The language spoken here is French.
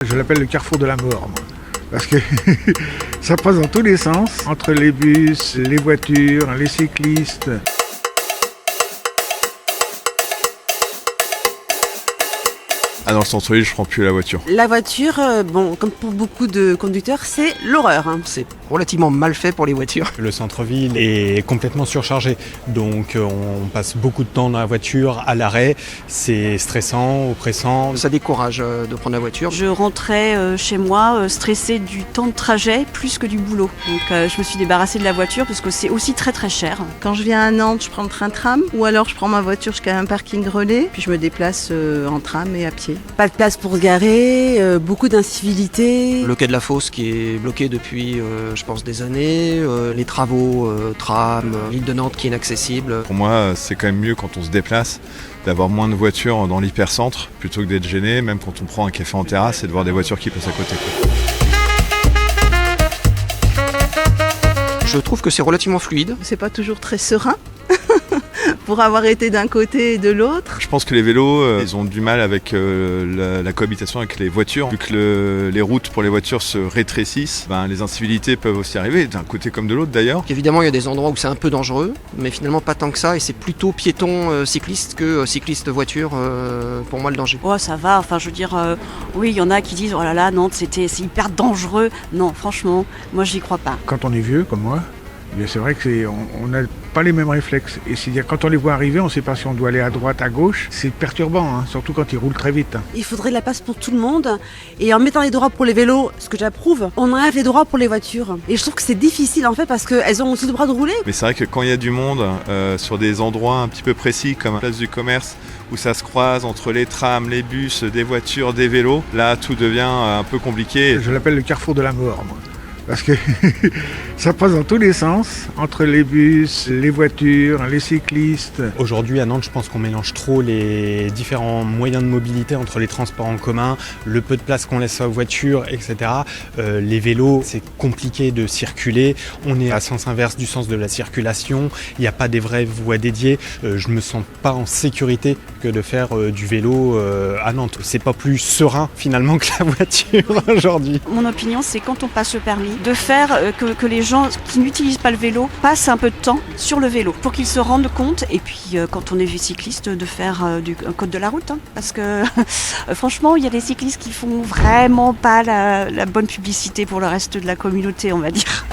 Je l'appelle le carrefour de la mort, moi. Parce que ça passe dans tous les sens, entre les bus, les voitures, les cyclistes. Ah, dans le centre-ville, je prends plus la voiture. La voiture, bon, comme pour beaucoup de conducteurs, c'est l'horreur. C'est relativement mal fait pour les voitures. Le centre-ville est complètement surchargé, donc on passe beaucoup de temps dans la voiture, à l'arrêt, c'est stressant, oppressant. Ça décourage de prendre la voiture. Je rentrais chez moi stressée du temps de trajet plus que du boulot. Donc je me suis débarrassée de la voiture parce que c'est aussi très très cher. Quand je viens à Nantes, je prends le train-tram ou alors je prends ma voiture jusqu'à un parking relais, puis je me déplace en tram et à pied. Pas de place pour se garer, beaucoup d'incivilités. Le quai de la Fosse qui est bloqué depuis, je pense, des années. Les travaux, tram, l'île de Nantes qui est inaccessible. Pour moi, c'est quand même mieux quand on se déplace d'avoir moins de voitures dans l'hypercentre plutôt que d'être gêné, même quand on prend un café en terrasse et de voir des voitures qui passent à côté. Je trouve que c'est relativement fluide. C'est pas toujours très serein pour avoir été d'un côté et de l'autre. Je pense que les vélos, ils ont du mal avec la cohabitation avec les voitures. Vu que les routes pour les voitures se rétrécissent, les incivilités peuvent aussi arriver, d'un côté comme de l'autre d'ailleurs. Évidemment, il y a des endroits où c'est un peu dangereux, mais finalement pas tant que ça, et c'est plutôt piéton cycliste que cycliste voiture, pour moi, le danger. Oh, ça va, enfin je veux dire, oui, il y en a qui disent, oh là là, Nantes, c'est hyper dangereux. Non, franchement, moi j'y crois pas. Quand on est vieux, comme moi, bien c'est vrai qu'on n'a pas les mêmes réflexes. Et c'est-à-dire quand on les voit arriver, on ne sait pas si on doit aller à droite, à gauche. C'est perturbant, hein, surtout quand ils roulent très vite. Il faudrait de la place pour tout le monde. Et en mettant les droits pour les vélos, ce que j'approuve, on enlève les droits pour les voitures. Et je trouve que c'est difficile en fait parce qu'elles ont aussi le droit de rouler. Mais c'est vrai que quand il y a du monde, sur des endroits un petit peu précis, comme la place du commerce, où ça se croise entre les trams, les bus, des voitures, des vélos, là tout devient un peu compliqué. Je l'appelle le carrefour de la mort, moi. Parce que ça passe dans tous les sens, entre les bus, les voitures, les cyclistes. Aujourd'hui à Nantes, je pense qu'on mélange trop les différents moyens de mobilité entre les transports en commun, le peu de place qu'on laisse aux voitures, etc. Les vélos, c'est compliqué de circuler, on est à sens inverse du sens de la circulation, il n'y a pas des vraies voies dédiées, je me sens pas en sécurité que de faire du vélo à Nantes. C'est pas plus serein finalement que la voiture aujourd'hui. Mon opinion, c'est quand on passe le permis, de faire que les gens qui n'utilisent pas le vélo passent un peu de temps sur le vélo pour qu'ils se rendent compte. Et puis quand on est cycliste, de faire un code de la route. Hein, parce que franchement, il y a des cyclistes qui font vraiment pas la bonne publicité pour le reste de la communauté, on va dire.